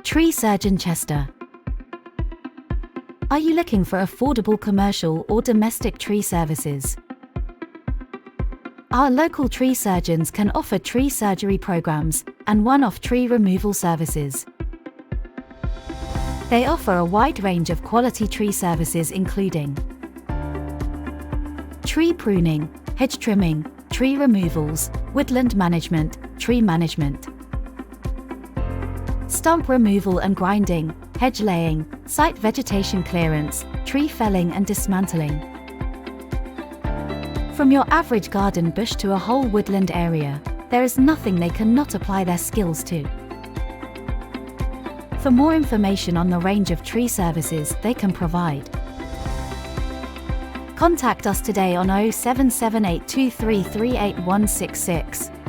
Tree Surgeon Chester. Are you looking for affordable commercial or domestic tree services? Our local tree surgeons can offer tree surgery programs and one-off tree removal services. They offer a wide range of quality tree services including tree pruning, hedge trimming, tree removals, woodland management, tree management, stump removal and grinding, hedge laying, site vegetation clearance, tree felling and dismantling. From your average garden bush to a whole woodland area, there is nothing they cannot apply their skills to. For more information on the range of tree services they can provide, contact us today on 07782338166.